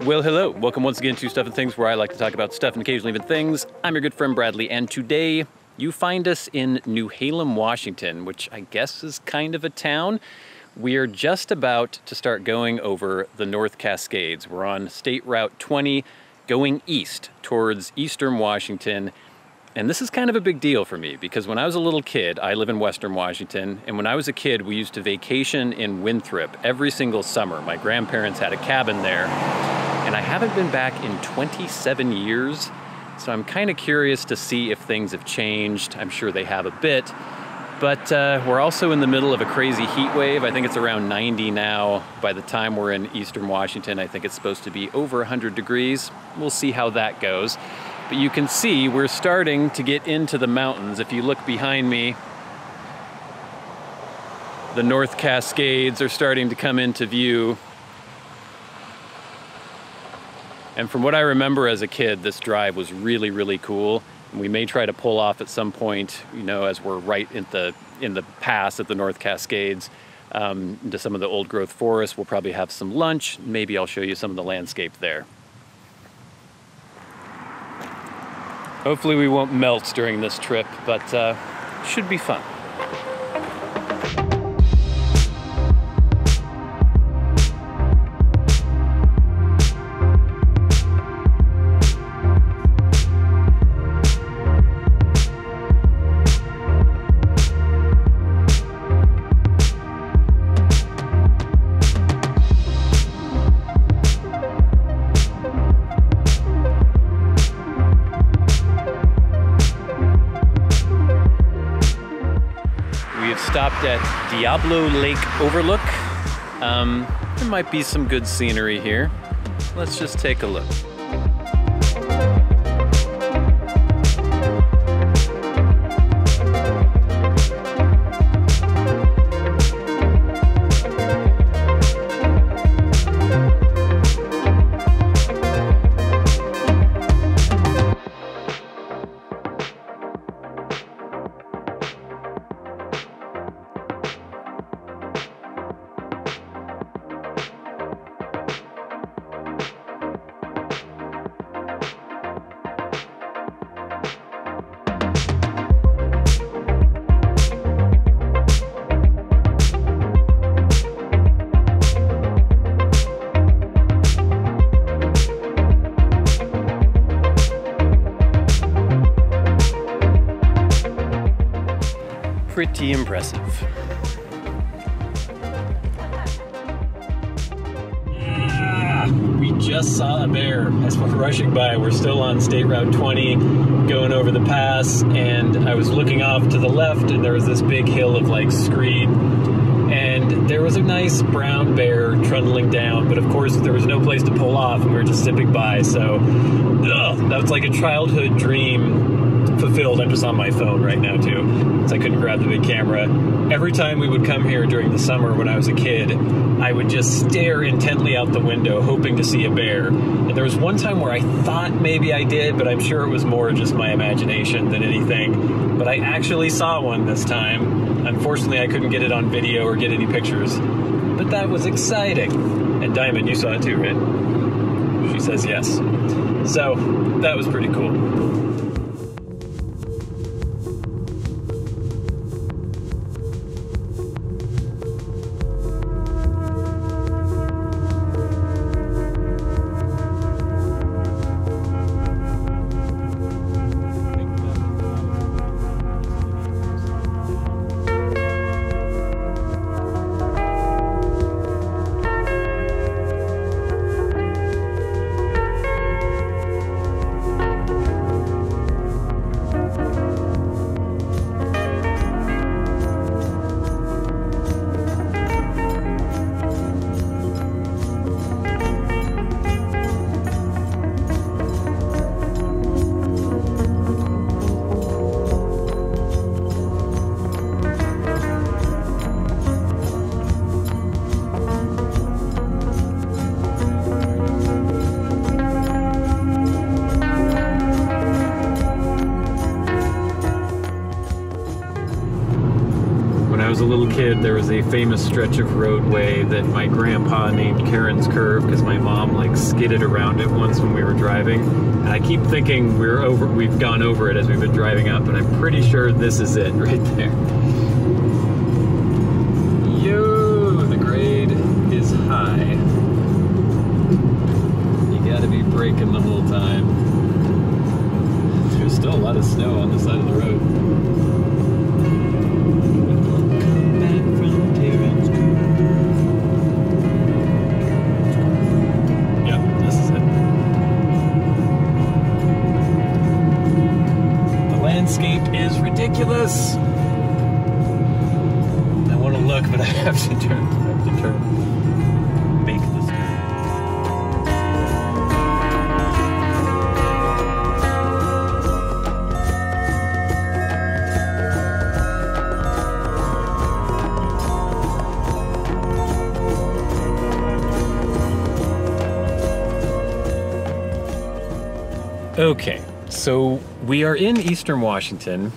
Well, hello. Welcome once again to Stuff and Things, where I like to talk about stuff and occasionally even things. I'm your good friend Bradley, and today you find us in New Halem, Washington, which I guess is kind of a town. We are just about to start going over the North Cascades. We're on State Route 20, going east towards eastern Washington. And this is kind of a big deal for me because when I was a little kid, I live in western Washington, and when I was a kid, we used to vacation in Winthrop every single summer. My grandparents had a cabin there, and I haven't been back in 27 years, so I'm kind of curious to see if things have changed. I'm sure they have a bit, but we're also in the middle of a crazy heat wave. I think it's around 90 now. By the time we're in eastern Washington, I think it's supposed to be over 100 degrees. We'll see how that goes. But you can see we're starting to get into the mountains. If you look behind me, the North Cascades are starting to come into view. And from what I remember as a kid, this drive was really, really cool. And we may try to pull off at some point, you know, as we're right in the pass at the North Cascades, into some of the old growth forests. We'll probably have some lunch. Maybe I'll show you some of the landscape there. Hopefully we won't melt during this trip, but should be fun. Stopped at Diablo Lake Overlook. There might be some good scenery here. Let's just take a look. Pretty impressive. We just saw a bear as we're rushing by. We're still on State Route 20, going over the pass, and I was looking off to the left, and there was this big hill of like screed, and there was a nice brown bear trundling down, but of course there was no place to pull off, and we were just zipping by, so that was like a childhood dream fulfilled. I'm just on my phone right now too, so I couldn't grab the big camera. Every time we would come here during the summer when I was a kid, I would just stare intently out the window hoping to see a bear. And there was one time where I thought maybe I did, but I'm sure it was more just my imagination than anything. But I actually saw one this time. Unfortunately, I couldn't get it on video or get any pictures, but that was exciting. And Diamond, you saw it too, right? She says yes. So that was pretty cool. kid, there was a famous stretch of roadway that my grandpa named Karen's Curve because my mom like skidded around it once when we were driving. And I keep thinking we've gone over it as we've been driving up, but I'm pretty sure this is it right there. Yo, the grade is high. You gotta be braking the whole time. There's still a lot of snow on the side of the road. Is ridiculous. I want to look, but I have to turn. Make this turn. Okay. So we are in Eastern Washington,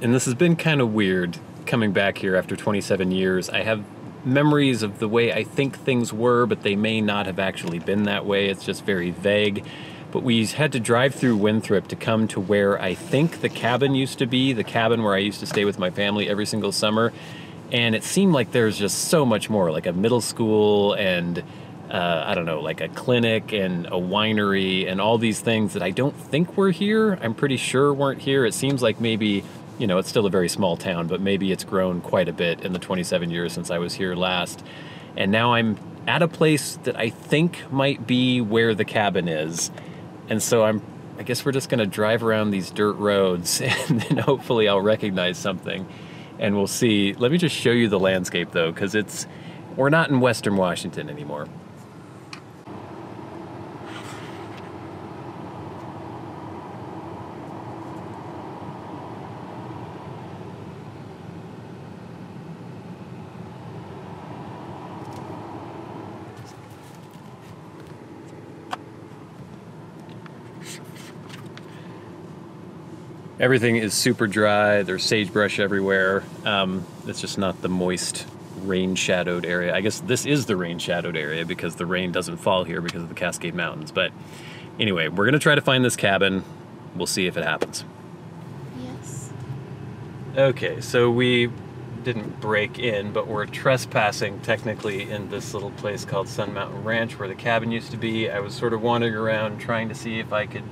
and this has been kind of weird coming back here after 27 years. I have memories of the way I think things were, but they may not have actually been that way. It's just very vague. But we had to drive through Winthrop to come to where I think the cabin used to be, the cabin where I used to stay with my family every single summer. And it seemed like there's just so much more, like a middle school and I don't know, like a clinic and a winery and all these things that I don't think were here. I'm pretty sure weren't here. It seems like maybe, you know, it's still a very small town, but maybe it's grown quite a bit in the 27 years since I was here last. And now I'm at a place that I think might be where the cabin is. And so I guess we're just gonna drive around these dirt roads and then hopefully I'll recognize something and we'll see. Let me just show you the landscape though, because we're not in Western Washington anymore. Everything is super dry. There's sagebrush everywhere. It's just not the moist, rain-shadowed area. I guess this is the rain-shadowed area because the rain doesn't fall here because of the Cascade Mountains. But anyway, we're gonna try to find this cabin. We'll see if it happens. Yes. Okay, so we didn't break in, but we're trespassing technically in this little place called Sun Mountain Ranch where the cabin used to be. I was sort of wandering around trying to see if I could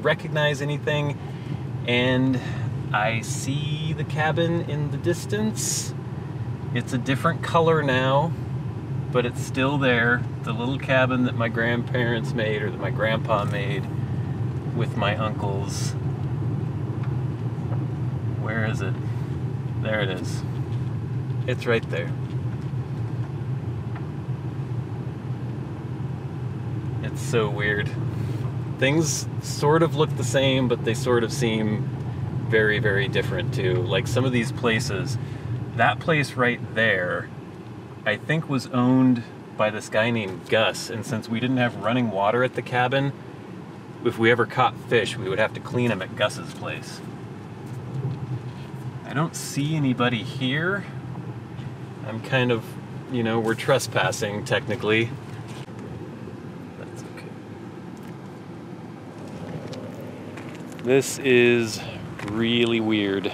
recognize anything. And I see the cabin in the distance. It's a different color now, but it's still there. The little cabin that my grandparents made, or that my grandpa made with my uncles. Where is it? There it is. It's right there. It's so weird. Things sort of look the same, but they sort of seem very, very different too. Like some of these places, that place right there, I think was owned by this guy named Gus. And since we didn't have running water at the cabin, if we ever caught fish, we would have to clean them at Gus's place. I don't see anybody here. I'm kind of, you know, we're trespassing technically. This is really weird.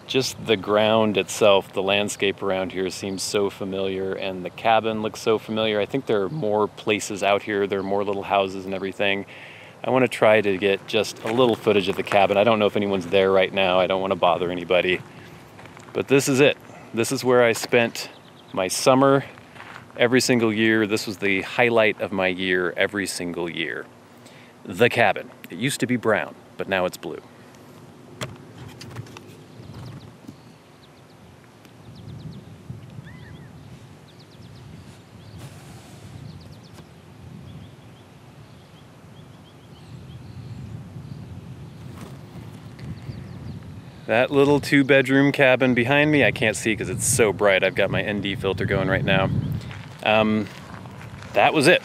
Just the ground itself, the landscape around here seems so familiar, and the cabin looks so familiar. I think there are more places out here. There are more little houses and everything. I want to try to get just a little footage of the cabin. I don't know if anyone's there right now. I don't want to bother anybody. But this is it. This is where I spent my summer every single year. This was the highlight of my year every single year. The cabin. It used to be brown, but now it's blue. That little 2-bedroom cabin behind me, I can't see because it's so bright. I've got my ND filter going right now. That was it.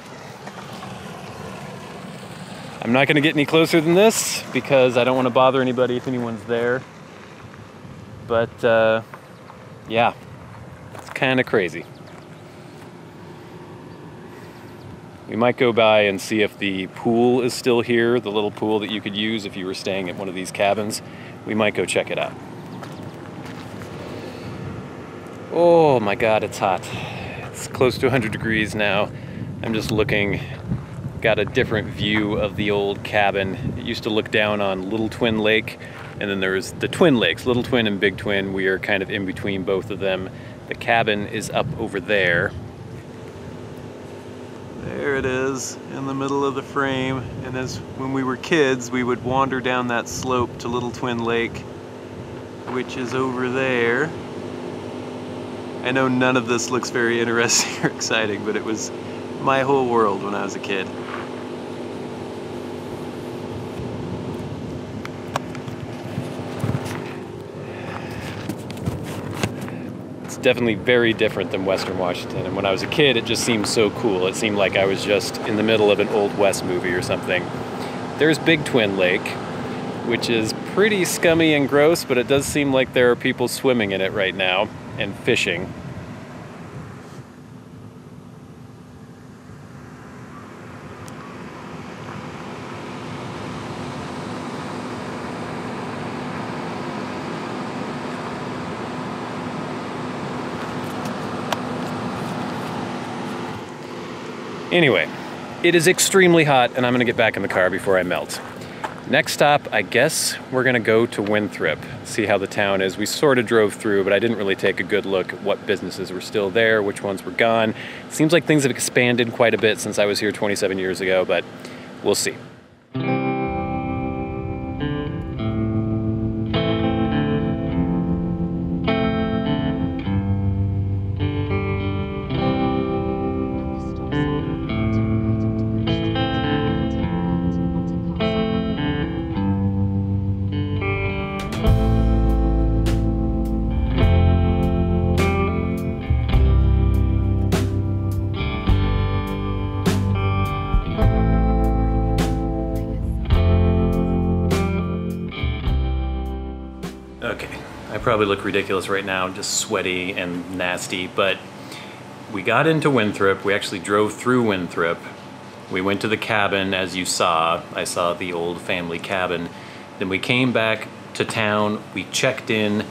I'm not gonna get any closer than this because I don't want to bother anybody if anyone's there. but yeah, it's kind of crazy. We might go by and see if the pool is still here, the little pool that you could use if you were staying at one of these cabins. We might go check it out. Oh my God, it's hot. It's close to 100 degrees now. I'm just looking, got a different view of the old cabin. It used to look down on Little Twin Lake, and then there's the Twin Lakes, Little Twin and Big Twin. We are kind of in between both of them. The cabin is up over there. There it is in the middle of the frame, and as when we were kids we would wander down that slope to Little Twin Lake, which is over there. I know none of this looks very interesting or exciting, but it was my whole world when I was a kid. Definitely very different than Western Washington, and when I was a kid it just seemed so cool. It seemed like I was just in the middle of an Old West movie or something. There's Big Twin Lake, which is pretty scummy and gross, but it does seem like there are people swimming in it right now and fishing. Anyway, it is extremely hot and I'm gonna get back in the car before I melt. Next stop, I guess we're gonna go to Winthrop, see how the town is. We sort of drove through, but I didn't really take a good look at what businesses were still there, which ones were gone. It seems like things have expanded quite a bit since I was here 27 years ago, but we'll see. Okay, I probably look ridiculous right now, just sweaty and nasty, but we got into Winthrop. We actually drove through Winthrop. We went to the cabin, as you saw. I saw the old family cabin. Then we came back to town, we checked in,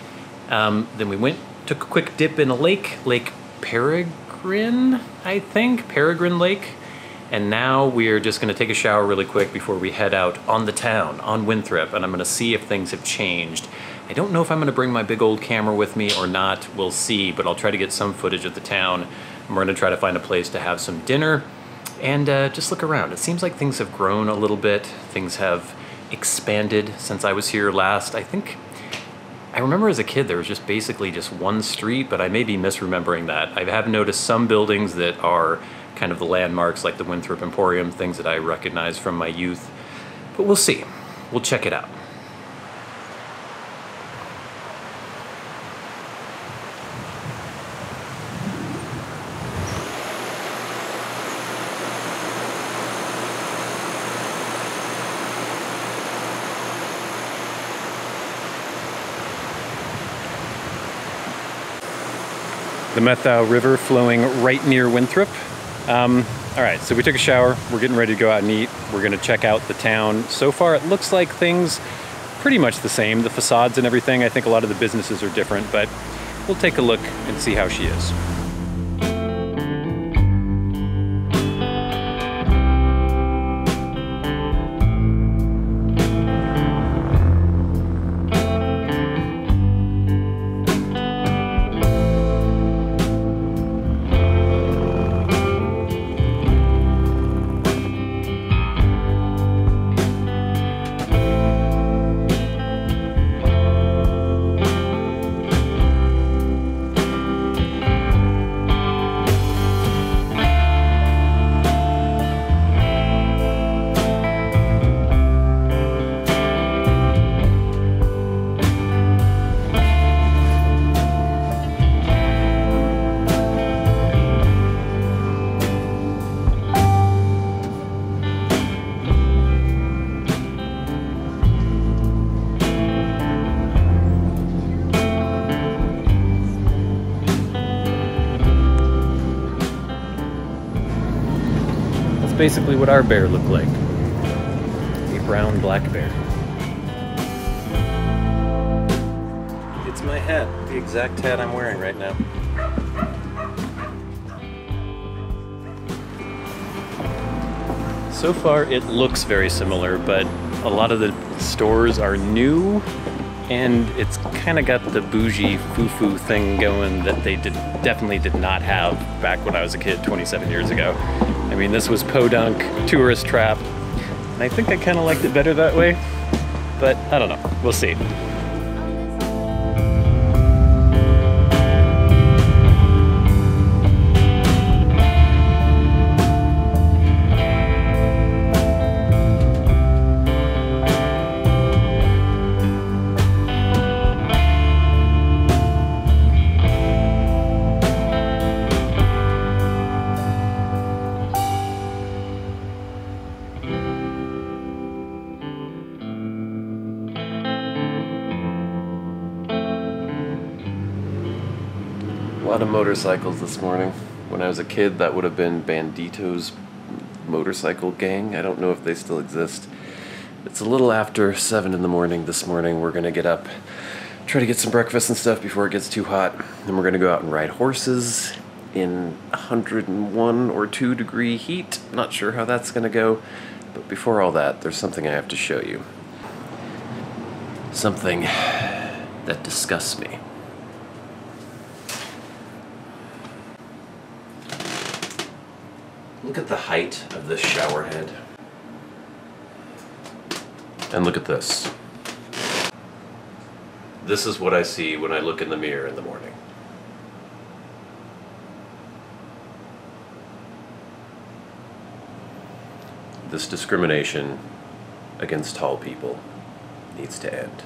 then we took a quick dip in a lake, Lake Peregrine, I think, Peregrine Lake. And now we're just gonna take a shower really quick before we head out on the town, on Winthrop, and I'm gonna see if things have changed. I don't know if I'm gonna bring my big old camera with me or not, we'll see, but I'll try to get some footage of the town. And we're gonna try to find a place to have some dinner and just look around. It seems like things have grown a little bit. Things have expanded since I was here last. I remember as a kid there was just basically just one street, but I may be misremembering that. I have noticed some buildings that are kind of the landmarks, like the Winthrop Emporium, things that I recognize from my youth. But we'll see. We'll check it out. The Methau River flowing right near Winthrop. All right, so we took a shower. We're getting ready to go out and eat. We're gonna check out the town. So far, it looks like things pretty much the same. The facades and everything, I think a lot of the businesses are different, but we'll take a look and see how she is. basically what our bear looked like. A brown black bear. It's my hat, the exact hat I'm wearing right now. So far it looks very similar, but a lot of the stores are new and it's kind of got the bougie foo-foo thing going that they definitely did not have back when I was a kid 27 years ago. I mean, this was podunk, tourist trap, and I think I kind of liked it better that way, but I don't know, we'll see. A lot of motorcycles this morning. When I was a kid, that would have been Bandito's motorcycle gang. I don't know if they still exist. It's a little after 7 in the morning this morning. We're gonna get up, try to get some breakfast and stuff before it gets too hot. Then we're gonna go out and ride horses in 101 or 2 degree heat. Not sure how that's gonna go, but before all that, there's something I have to show you. Something that disgusts me. Look at the height of this shower head. And look at this. This is what I see when I look in the mirror in the morning. This discrimination against tall people needs to end.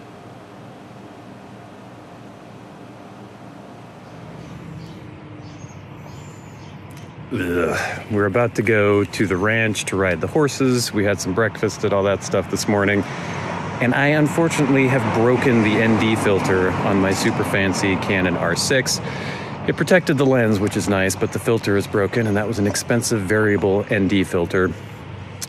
Ugh. We're about to go to the ranch to ride the horses. We had some breakfast and all that stuff this morning. And I unfortunately have broken the ND filter on my super fancy Canon R6. It protected the lens, which is nice, but the filter is broken, and that was an expensive variable ND filter.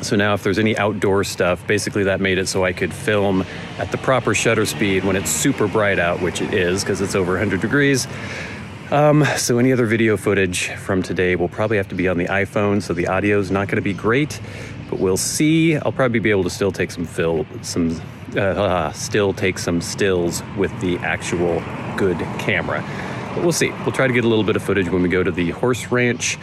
So now if there's any outdoor stuff, basically that made it so I could film at the proper shutter speed when it's super bright out, which it is because it's over 100 degrees. So any other video footage from today will probably have to be on the iPhone, so the audio is not going to be great, but we'll see. I'll probably be able to still take some stills with the actual good camera. But we'll see. We'll try to get a little bit of footage when we go to the horse ranch,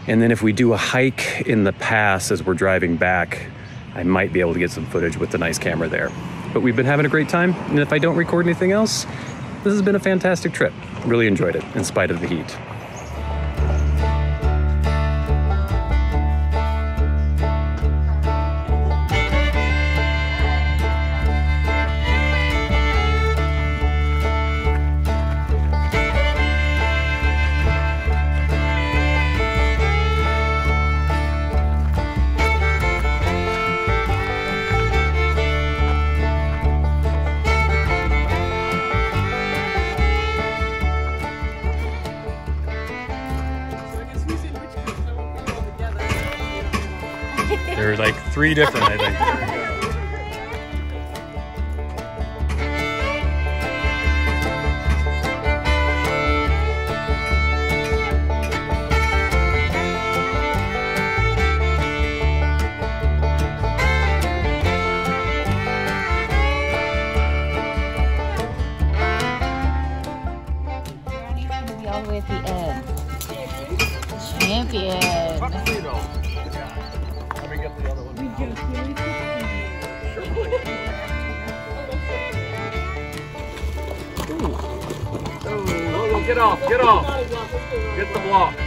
and then if we do a hike in the pass as we're driving back, I might be able to get some footage with the nice camera there. But we've been having a great time, and if I don't record anything else, this has been a fantastic trip. Really enjoyed it, in spite of the heat. There are like 3 different, I think. All the way at the end. Champion. Oh, get off, get off. Get the block. I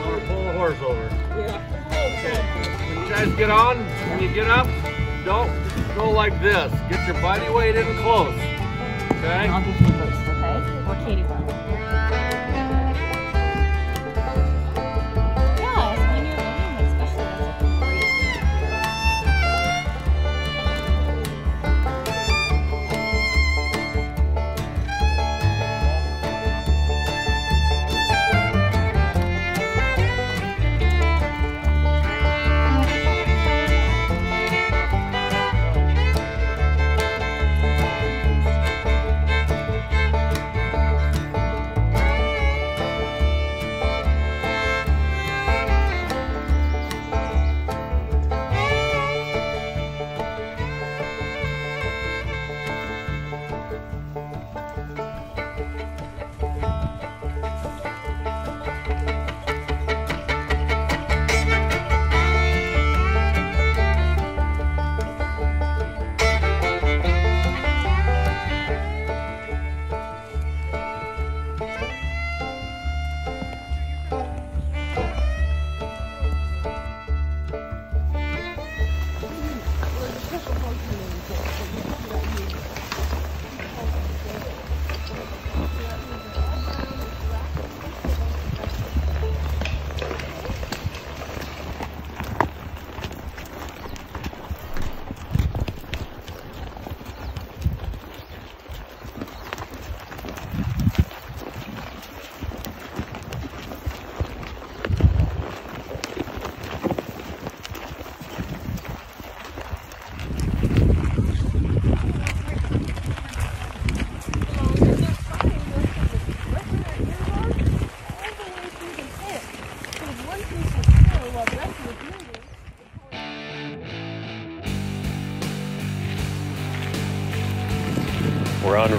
want to pull the horse over. Okay. When you guys get on, when you get up, don't go like this. Get your body weight in close. Okay? I'll give you first, okay? Or Katie will. Yeah, when you're learning, especially, that's great.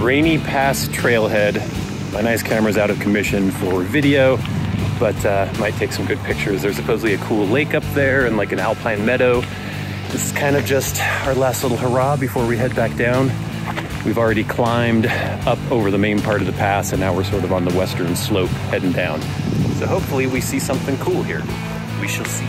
Rainy Pass trailhead. My nice camera's out of commission for video, but might take some good pictures. There's supposedly a cool lake up there and like an alpine meadow. This is kind of just our last little hurrah before we head back down. We've already climbed up over the main part of the pass, and now we're sort of on the western slope heading down. So hopefully we see something cool here. We shall see.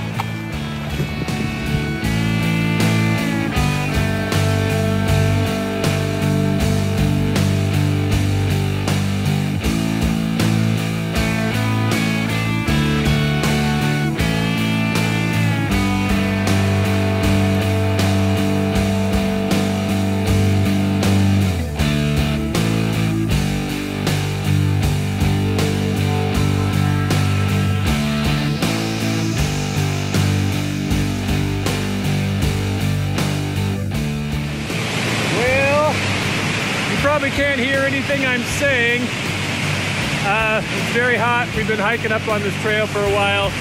Probably can't hear anything I'm saying. It's very hot. We've been hiking up on this trail for a while,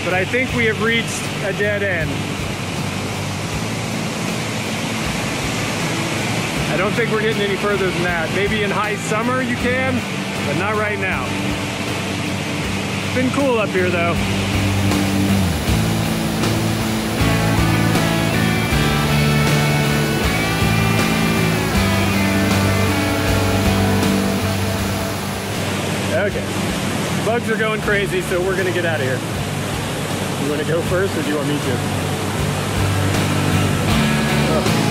but I think we have reached a dead end. I don't think we're getting any further than that. Maybe in high summer you can, but not right now. It's been cool up here though. Okay, bugs are going crazy, so we're gonna get out of here. You wanna go first, or do you want me to? Oh.